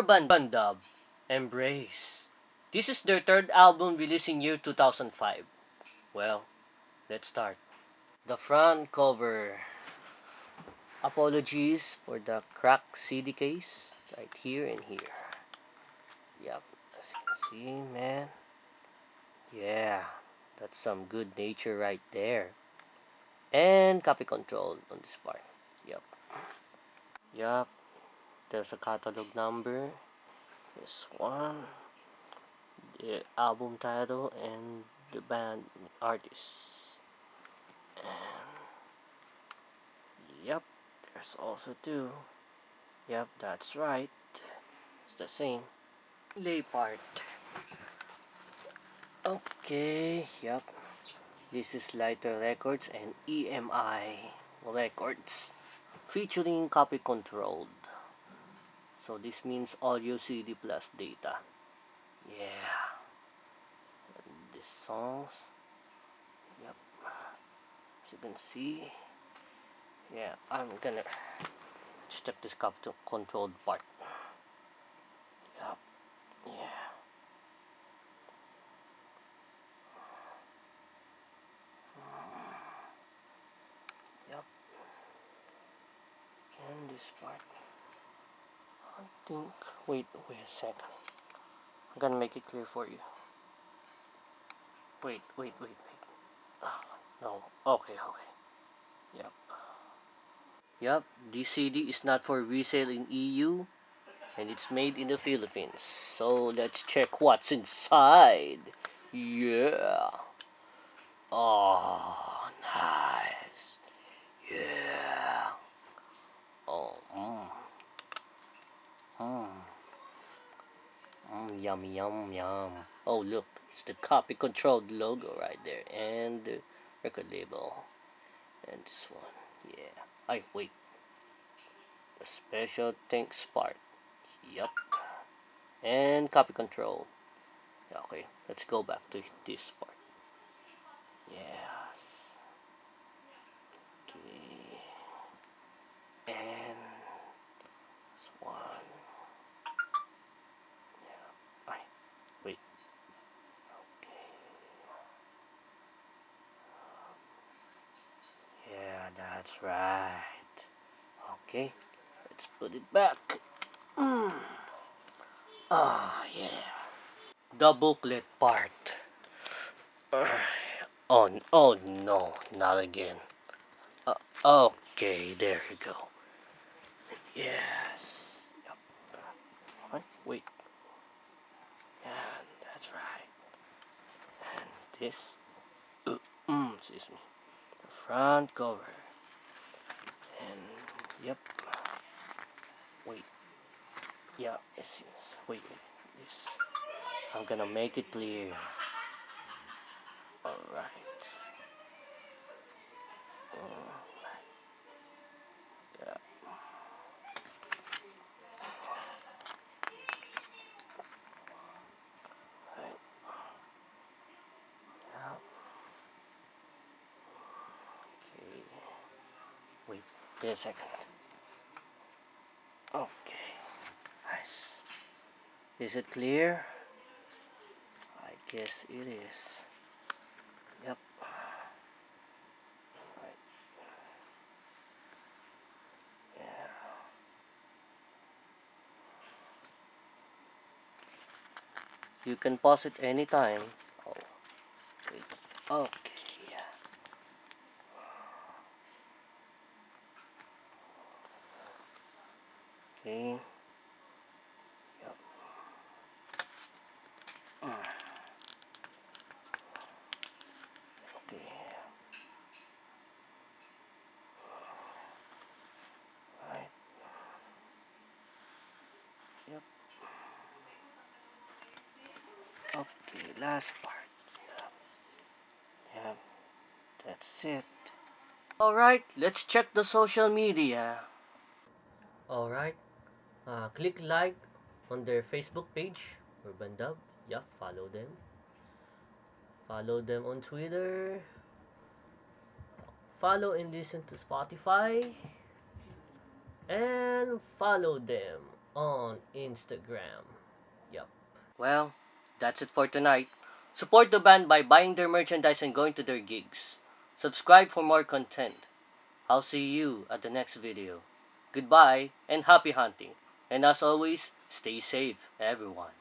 Urbandub, Embrace. This is their third album released in year 2005. Well, let's start. The front cover. Apologies for the cracked CD case right here and here. Yep, as you can see, man. Yeah, that's some good nature right there. And copy control on this part. Yep. Yep. There's a catalog number. This one. The album title and the band artist. And yep, there's also two. Yep, that's right. It's the same. Lay part. Okay, yep. This is Lighter Records and EMI Records featuring copy controlled. So this means audio CD plus data. Yeah. And these songs. Yep. As you can see. Yeah, I'm gonna check this copy controlled part. Yep. Yeah. Yep. And this part. I think. Wait a second. I'm gonna make it clear for you. Wait. No. Okay. Yep. Yep. This CD is not for resale in EU, and it's made in the Philippines. So let's check what's inside. Yeah. Oh, nice. Yeah. Oh, yum. Oh, look, it's the copy controlled logo right there, and the record label, and this one. Yeah. Wait. The special thanks part. Yup. And copy control. Okay, let's go back to this part. Yes. Okay. And this one. Yeah. Wait. Okay. Yeah, that's right. Okay, let's put it back. Yeah. The booklet part. Oh no, not again. Okay, there you go. Yes. Yep. Wait. And that's right. And this. Excuse me. The front cover. And yep. Wait. Yeah. Yes. Wait. This. I'm gonna make it clear. Alright. Yeah. Right. Yeah. Okay. Wait a second. Okay. Nice. Is it clear? I guess it is. Yep. Right. Yeah. You can pause it anytime. Oh, wait. Okay. Yeah. Okay. Yep. Okay. Right. Yep. Okay, last part. Yep. That's it. Alright, let's check the social media. Alright. Click like on their Facebook page, Urbandub. Yep, follow them. Follow them on Twitter. Follow and listen to Spotify. And follow them on Instagram. Yep. Well, that's it for tonight. Support the band by buying their merchandise and going to their gigs. Subscribe for more content. I'll see you at the next video. Goodbye and happy hunting. And as always, stay safe, everyone.